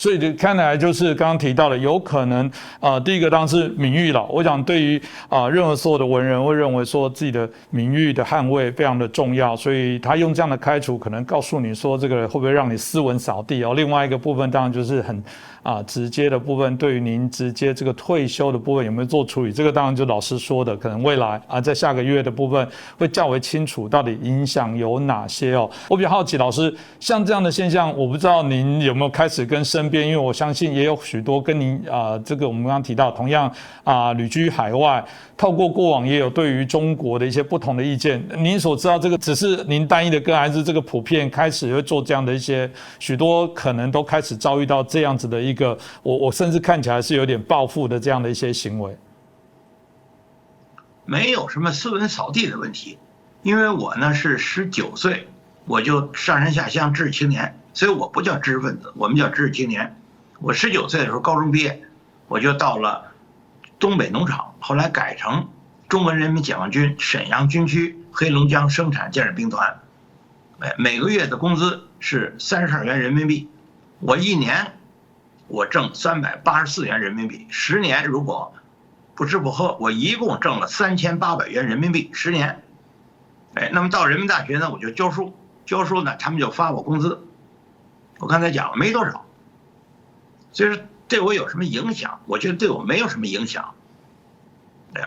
所以看来就是刚刚提到的，有可能第一个当然是名誉了。我想对于任何所有的文人会认为说自己的名誉的捍卫非常的重要，所以他用这样的开除，可能告诉你说这个会不会让你斯文扫地哦。另外一个部分当然就是很直接的部分，对于您直接这个退休的部分有没有做处理？这个当然就老师说的，可能未来在下个月的部分会较为清楚，到底影响有哪些哦。我比较好奇，老师像这样的现象，我不知道您有没有开始跟身边，因为我相信也有许多跟您这个我们刚刚提到，同样旅居海外，透过过往也有对于中国的一些不同的意见。您所知道这个只是您单一的个案，还是这个普遍开始会做这样的一些许多可能都开始遭遇到这样子的一个，我甚至看起来是有点报复的这样的一些行为？没有什么斯文扫地的问题，因为我呢是19岁我就上山下乡知识青年，所以我不叫知识分子，我们叫知识青年。我19岁的时候高中毕业，我就到了东北农场，后来改成中国人民解放军沈阳军区黑龙江生产建设兵团，每个月的工资是32元人民币，我一年我挣384元人民币，10年如果不吃不喝，我一共挣了3800元人民币10年。那么到人民大学呢，我就教书，教书呢，他们就发我工资。我刚才讲了没多少，所以说对我有什么影响？我觉得对我没有什么影响。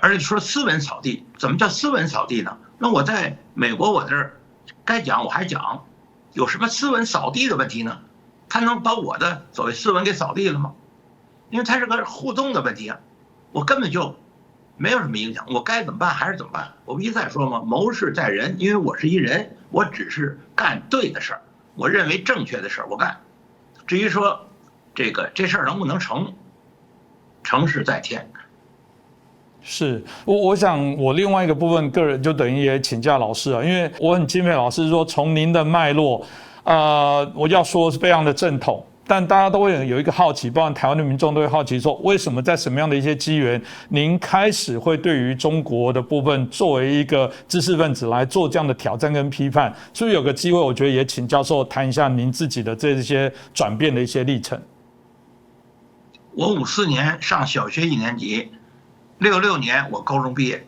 而且说斯文扫地，怎么叫斯文扫地呢？那我在美国，我这儿该讲我还讲，有什么斯文扫地的问题呢？他能把我的所谓斯文给扫地了吗？因为它是个互动的问题啊，我根本就没有什么影响，我该怎么办还是怎么办？我不一再说吗？谋事在人，因为我是一人，我只是干对的事儿，我认为正确的事儿我干。至于说这事儿能不能成，成事在天。是我想我另外一个部分个人就等于也请教老师啊，因为我很敬佩老师说从您的脉络，我要说是非常的正统。但大家都会有一个好奇，包括台湾的民众都会好奇说，为什么在什么样的一些机缘，您开始会对于中国的部分作为一个知识分子来做这样的挑战跟批判？所以有个机会，我觉得也请教授谈一下您自己的这些转变的一些历程。我54年上小学1年级，66年我高中毕业，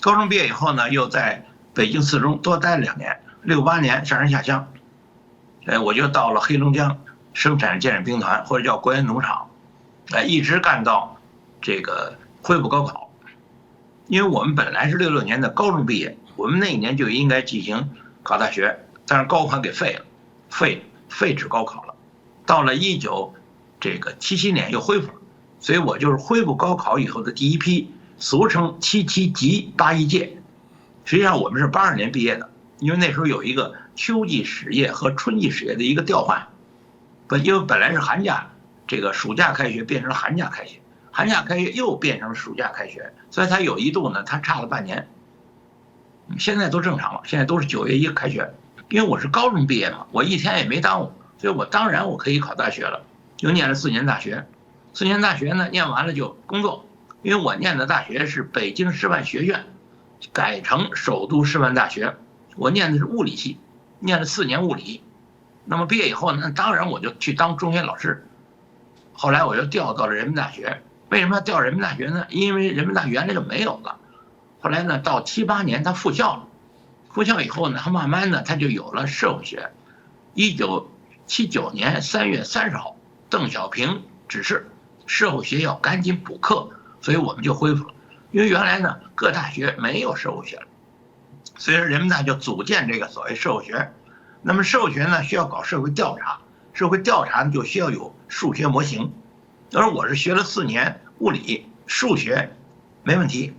高中毕业以后呢，又在北京四中多待了2年，68年上山下乡，我就到了黑龙江生产建设兵团，或者叫国营农场，一直干到这个恢复高考。因为我们本来是66年的高中毕业，我们那一年就应该进行考大学，但是高考给废了，废止高考了。到了1977年又恢复了，所以我就是恢复高考以后的第一批，俗称77级81届。实际上我们是82年毕业的，因为那时候有一个秋季使业和春季使业的一个调换。因为本来是寒假，这个暑假开学变成了寒假开学，寒假开学又变成了暑假开学，所以它有一度呢，它差了半年。现在都正常了，现在都是9月1开学。因为我是高中毕业嘛，我一天也没耽误，所以我当然我可以考大学了，就念了4年大学。4年大学呢，念完了就工作，因为我念的大学是北京师范学院，改成首都师范大学，我念的是物理系，念了4年物理。那么毕业以后呢，当然我就去当中学老师。后来我就调到了人民大学。为什么要调人民大学呢？因为人民大学原来就没有了。后来呢，到78年他复校了，复校以后呢，他慢慢的他就有了社会学。1979年3月30号，邓小平指示社会学要赶紧补课，所以我们就恢复了。因为原来呢，各大学没有社会学了，所以人民大就组建这个所谓社会学。那么社会学呢，需要搞社会调查，社会调查呢就需要有数学模型，而我是学了4年物理，数学没问题。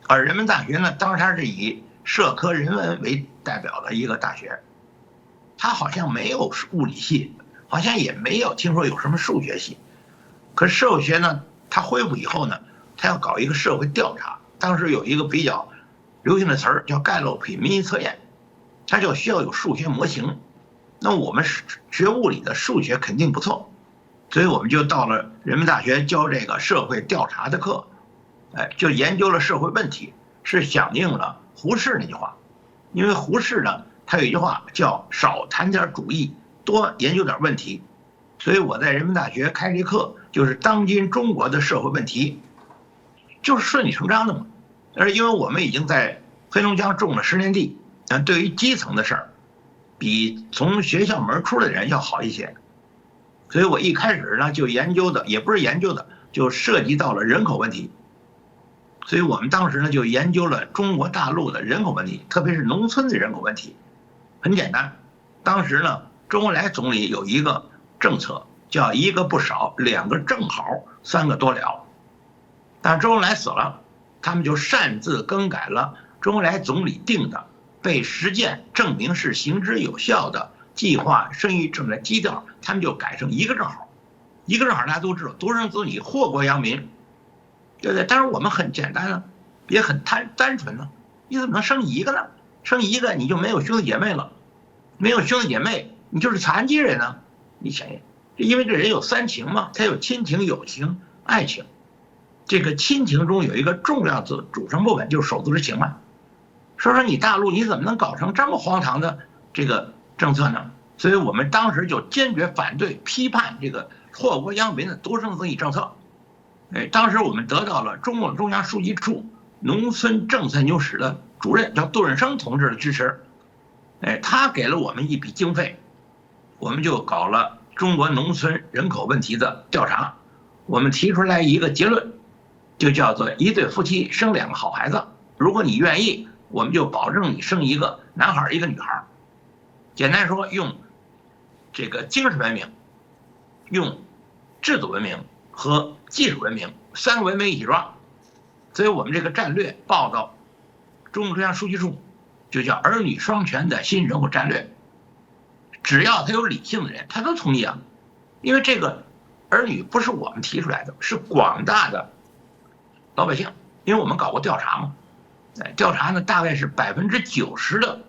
而人民大学呢，当时它是以社科人文为代表的一个大学，它好像没有物理系，好像也没有听说有什么数学系。可是社会学呢，它恢复以后呢，它要搞一个社会调查，当时有一个比较流行的词儿叫盖洛普民意测验。它就需要有数学模型，那我们学物理的数学肯定不错，所以我们就到了人民大学教这个社会调查的课，就研究了社会问题，是响应了胡适那句话。因为胡适呢，他有一句话叫少谈点主义，多研究点问题。所以我在人民大学开这课，就是当今中国的社会问题，就是顺理成章的嘛。而因为我们已经在黑龙江种了10年地，对于基层的事儿，比从学校门出来的人要好一些。所以我一开始呢就研究的，也不是研究的，就涉及到了人口问题。所以我们当时呢就研究了中国大陆的人口问题，特别是农村的人口问题。很简单，当时呢周恩来总理有一个政策叫1个不少，2个正好，3个多了。但周恩来死了，他们就擅自更改了周恩来总理定的被实践证明是行之有效的计划生育政策基调，他们就改成1个正好。1个正好大家都知道，独生子女祸国殃民，对不对？但是我们很简单啊，也很单纯呢，你怎么能生1个呢？生1个你就没有兄弟姐妹了，没有兄弟姐妹你就是残疾人呢。你想想，因为这人有3情嘛，他有亲情、友情、爱情。这个亲情中有一个重要的组成部分就是手足之情嘛。说你大陆你怎么能搞成这么荒唐的这个政策呢？所以我们当时就坚决反对批判这个祸国殃民的独生子女政策。当时我们得到了中共中央书记处农村政策研究室的主任叫杜润生同志的支持。他给了我们一笔经费，我们就搞了中国农村人口问题的调查。我们提出来一个结论，就叫做1对夫妻生2个好孩子，如果你愿意，我们就保证你生1个男孩1个女孩。简单说，用这个精神文明、用制度文明和技术文明3个文明一起抓。所以我们这个战略报到中共中央书记处，就叫儿女双全的新人口战略。只要他有理性的人，他都同意啊，因为这个儿女不是我们提出来的，是广大的老百姓，因为我们搞过调查嘛。调查呢，大概是90%的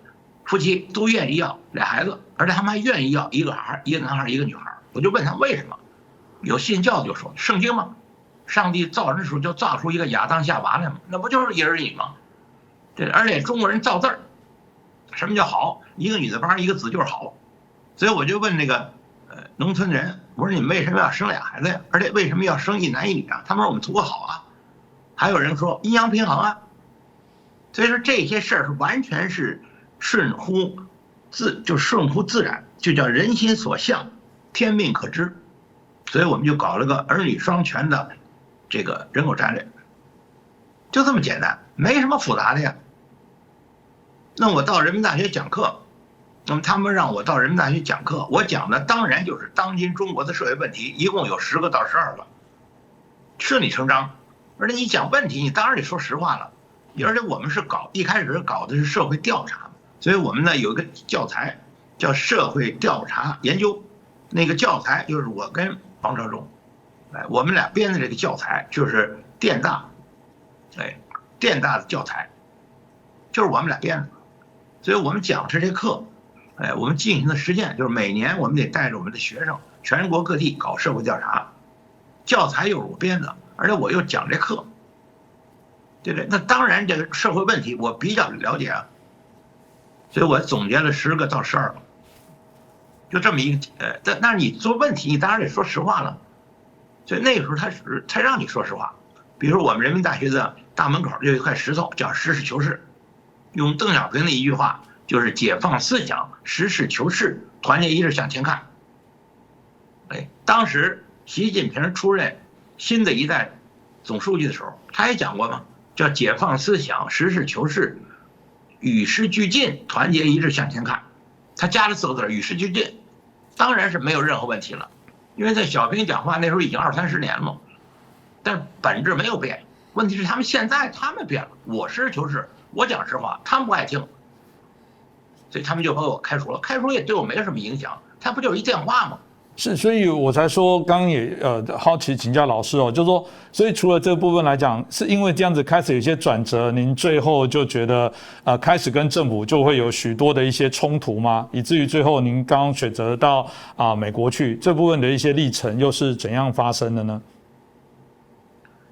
夫妻都愿意要2孩子，而且他们还愿意要1个孩，1个男孩1个女孩。我就问他为什么，有信教就说圣经嘛，上帝造人的时候就造出一个亚当夏娃来嘛，那不就是一儿一女吗？对，而且中国人造字儿，什么叫好？1个女的帮1个子就是好。所以我就问那个农村人，我说你们为什么要生2孩子呀？而且为什么要生1男1女啊？他们说我们图个好啊。还有人说阴阳平衡啊。所以说这些事儿是完全是顺乎自然，就叫人心所向，天命可知。所以我们就搞了个儿女双全的这个人口战略，就这么简单，没什么复杂的呀。那我到人民大学讲课，那么他们让我到人民大学讲课，我讲的当然就是当今中国的社会问题，一共有10个到12个，顺理成章。而且你讲问题，你当然得说实话了。而且我们是一开始搞的是社会调查，所以我们呢有一个教材叫社会调查研究，那个教材就是我跟王兆忠，我们俩编的这个教材就是电大的教材，就是我们俩编的。所以我们讲这课，我们进行的实践就是每年我们得带着我们的学生全国各地搞社会调查，教材又是我编的，而且我又讲这课。对不对？那当然，这个社会问题我比较了解啊，所以我总结了10个到12个，就这么一个但是你做问题，你当然得说实话了。所以那个时候他让你说实话，比如我们人民大学的大门口就有一块石头叫实事求是，用邓小平的一句话就是解放思想，实事求是，团结一致向前看。当时习近平出任新的一代总书记的时候，他也讲过嘛。叫解放思想，实事求是，与时俱进，团结一致向前看。他加了4个字，与时俱进，当然是没有任何问题了。因为在小平讲话那时候已经20-30年了，但本质没有变。问题是他们现在变了，我实事求是，我讲实话，他们不爱听，所以他们就把我开除了。开除也对我没什么影响，他不就是一电话吗？是，所以我才说，刚刚也好奇请教老师哦，就是说，所以除了这部分来讲，是因为这样子开始有些转折，您最后就觉得开始跟政府就会有许多的一些冲突吗？以至于最后您刚刚选择到美国去，这部分的一些历程又是怎样发生的呢？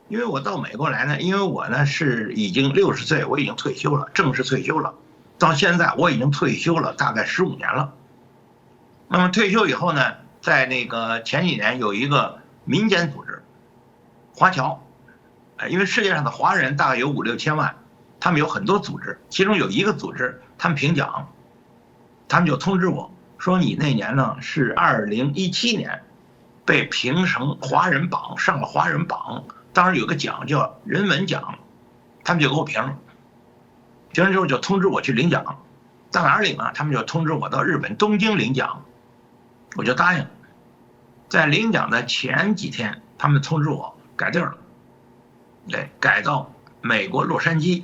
因为我到美国来呢，因为我呢是已经60岁，我已经退休了，正式退休了，到现在我已经退休了大概15年了。那么退休以后呢，在那个前几年有一个民间组织，华侨，因为世界上的华人大概有5、6千万，他们有很多组织，其中有一个组织，他们评奖，他们就通知我说你那年呢是2017年被评成华人榜，上了华人榜，当时有个奖叫人文奖，他们就给我评了，评了之后就通知我去领奖，到哪儿领啊？他们就通知我到日本东京领奖，我就答应了。在领奖的前几天，他们通知我改地儿了，对，改到美国洛杉矶。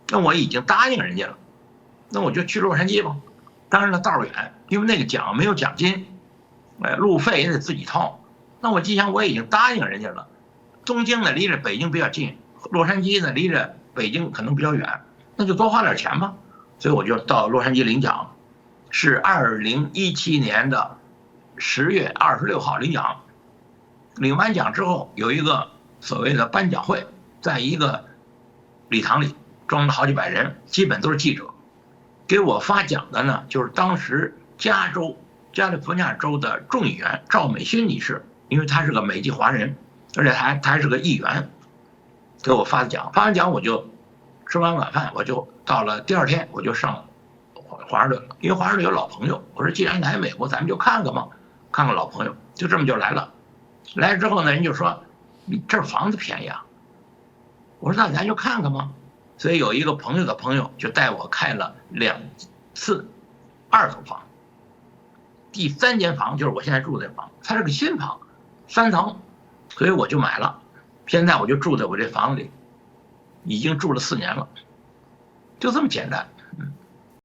那我已经答应人家了，那我就去洛杉矶吧。当然了，道儿远，因为那个奖没有奖金，路费也得自己掏。那我既然我已经答应人家了，东京呢离着北京比较近，洛杉矶呢离着北京可能比较远，那就多花点钱吧。所以我就到洛杉矶领奖，是2017年的10月26号领奖。领完奖之后，有一个所谓的颁奖会，在一个礼堂里装了好几百人，基本都是记者。给我发奖的呢，就是当时加利福尼亚州的众议员赵美心女士，因为她是个美籍华人，而且她还是个议员，给我发的奖。发完奖我就吃完晚饭，我就到了第2天，我就上华盛顿了，因为华盛顿有老朋友。我说既然来美国，咱们就看看嘛，看看老朋友，就这么就来了。来之后呢，人就说你这房子便宜啊。我说那咱就看看嘛。所以有一个朋友的朋友就带我开了2次2层房，第3间房就是我现在住的房，它是个新房，3层，所以我就买了。现在我就住在我这房子里，已经住了4年了，就这么简单。